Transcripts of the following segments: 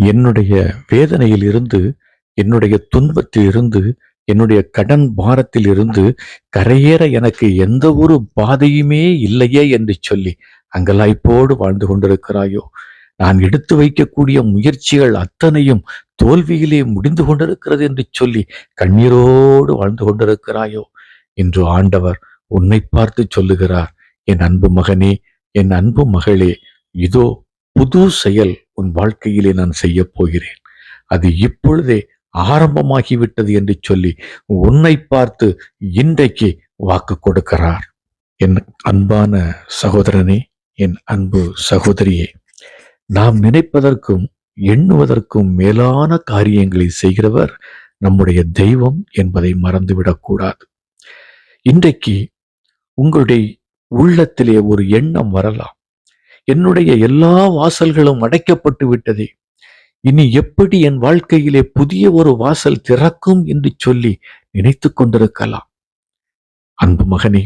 என்னுடைய வேதனையில் இருந்து, என்னுடைய துன்பத்தில் இருந்து, என்னுடைய கடன் பாரத்தில் இருந்து கரையேற எனக்கு எந்த ஒரு பாதையுமே இல்லையே என்று சொல்லி அங்கலாய்ப்போடு வாழ்ந்து கொண்டிருக்கிறாயோ? நான் எடுத்து வைக்கக்கூடிய முயற்சிகள் அத்தனையும் தோல்வியிலே முடிந்து கொண்டிருக்கிறது என்று சொல்லி கண்ணீரோடு வாழ்ந்து கொண்டிருக்கிறாயோ? இன்று ஆண்டவர் உன்னை பார்த்து சொல்லுகிறார், என் அன்பு மகனே, என் அன்பு மகளே, இதோ புது செயல் உன் வாழ்க்கையிலே நான் செய்ய போகிறேன். அது இப்பொழுதே ஆரம்பமாகிவிட்டது என்று சொல்லி உன்னை பார்த்து இன்றைக்கு வாக்கு கொடுக்கிறார். என் அன்பான சகோதரனே, என் அன்பு சகோதரியே, நாம் நினைப்பதற்கும் எண்ணுவதற்கும் மேலான காரியங்களை செய்கிறவர் நம்முடைய தெய்வம் என்பதை மறந்துவிடக்கூடாது. இன்றைக்கு உங்களுடைய உள்ளத்திலே ஒரு எண்ணம் வரலாம், என்னுடைய எல்லா வாசல்களும் அடைக்கப்பட்டு விட்டதே, இனி எப்படி என் வாழ்க்கையிலே புதிய ஒரு வாசல் திறக்கும் என்று சொல்லி நினைத்து கொண்டிருக்கலாம். அன்பு மகனே,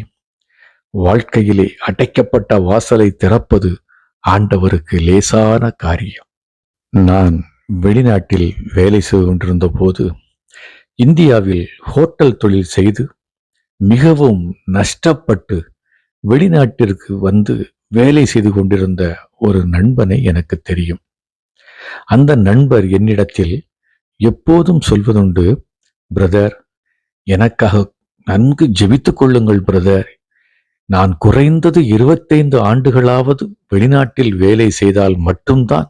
வாழ்க்கையிலே அடைக்கப்பட்ட வாசலை திறப்பது ஆண்டவருக்கு லேசான காரியம். நான் வெளிநாட்டில் வேலை செய்து கொண்டிருந்த போது இந்தியாவில் ஹோட்டல் தொழில் செய்து மிகவும் நஷ்டப்பட்டு வெளிநாட்டிற்கு வந்து வேலை செய்து கொண்டிருந்த ஒரு நண்பனை எனக்கு தெரியும். அந்த நண்பர் என்னிடத்தில் எப்போதும் சொல்வதுண்டு, பிரதர், எனக்காக நன்கு ஜெபித்துக் கொள்ளுங்கள் பிரதர். நான் குறைந்தது 25 ஆண்டுகளாவது வெளிநாட்டில் வேலை செய்தால் மட்டும்தான்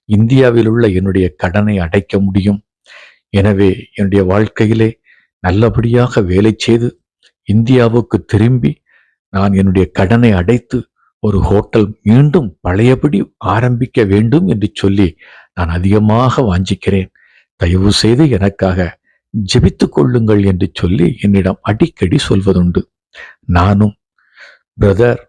இந்தியாவில் உள்ள என்னுடைய கடனை அடைக்க முடியும். எனவே என்னுடைய வாழ்க்கையிலே நல்லபடியாக வேலை செய்து இந்தியாவுக்கு திரும்பி நான் என்னுடைய கடனை அடைத்து ஒரு ஹோட்டல் மீண்டும் பழையபடி ஆரம்பிக்க வேண்டும் என்று சொல்லி நான் அதிகமாக வாஞ்சிக்கிறேன். தயவு செய்து எனக்காக ஜெபித்துக் கொள்ளுங்கள் என்று சொல்லி என்னிடம் அடிக்கடி சொல்வதுண்டு. நானும், பிரதர்,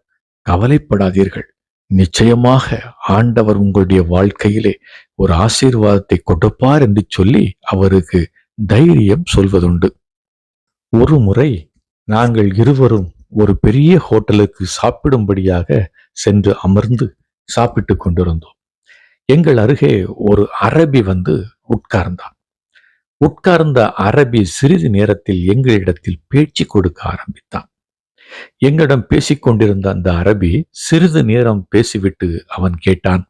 கவலைப்படாதீர்கள், நிச்சயமாக ஆண்டவர் உங்களுடைய வாழ்க்கையிலே ஒரு ஆசீர்வாதத்தை கொடுப்பார் என்று சொல்லி அவருக்கு தைரியம் சொல்வதுண்டு. ஒரு முறை நாங்கள் இருவரும் ஒரு பெரிய ஹோட்டலுக்கு சாப்பிடும்படியாக சென்று அமர்ந்து சாப்பிட்டு கொண்டிருந்தோம். எங்கள் அருகே ஒரு அரபி வந்து உட்கார்ந்தான். உட்கார்ந்த அரபி சிறிது நேரத்தில் எங்களிடத்தில் பேச்சு கொடுக்க ஆரம்பித்தான். எங்களிடம் பேசிக்கொண்டிருந்த அந்த அரபி சிறிது நேரம் பேசிவிட்டு அவன் கேட்டான்,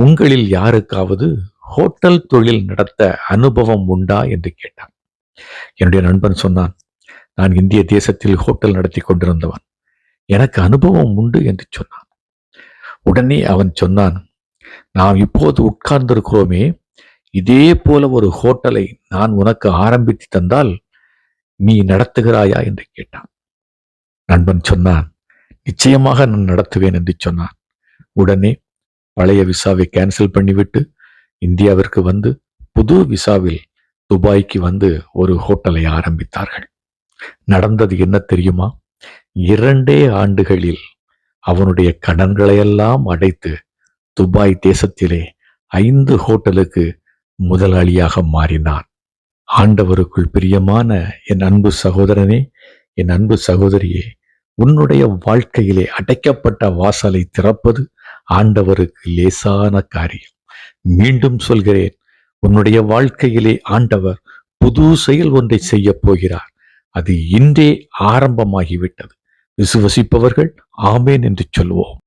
உங்களில் யாருக்காவது ஹோட்டல் தொழில் நடத்த அனுபவம் உண்டா என்று கேட்டான். என்னுடைய நண்பன் சொன்னான், நான் இந்திய தேசத்தில் ஹோட்டல் நடத்தி கொண்டிருந்தவன், எனக்கு அனுபவம் உண்டு என்று சொன்னான். உடனே அவன் சொன்னான், நாம் இப்போது உட்கார்ந்திருக்கிறோமே, இதே போல ஒரு ஹோட்டலை நான் உனக்கு ஆரம்பித்து தந்தால் நீ நடத்துகிறாயா என்று கேட்டான். நண்பன் சொன்னான், நிச்சயமாக நான் நடத்துவேன் என்று சொன்னான். உடனே பழைய விசாவை கேன்சல் பண்ணிவிட்டு இந்தியாவிற்கு வந்து புது விசாவில் துபாய்க்கு வந்து ஒரு ஹோட்டலை ஆரம்பித்தார்கள். நடந்தது என்ன தெரியுமா? 2 ஆண்டுகளில் அவனுடைய கடன்களையெல்லாம் அடைத்து துபாய் தேசத்திலே 5 ஹோட்டலுக்கு முதலாளியாக மாறினான். ஆண்டவருக்குள் பிரியமான என் அன்பு சகோதரனே, என் அன்பு சகோதரியே, உன்னுடைய வாழ்க்கையிலே அடைக்கப்பட்ட வாசலை திறப்பது ஆண்டவருக்கு லேசான காரியம். மீண்டும் சொல்கிறேன், உன்னுடைய வாழ்க்கையிலே ஆண்டவர் புது செயல் ஒன்றை செய்ய போகிறார். அது இன்றே ஆரம்பமாகிவிட்டது. விசுவசிப்பவர்கள் ஆமேன் என்று சொல்வோம்.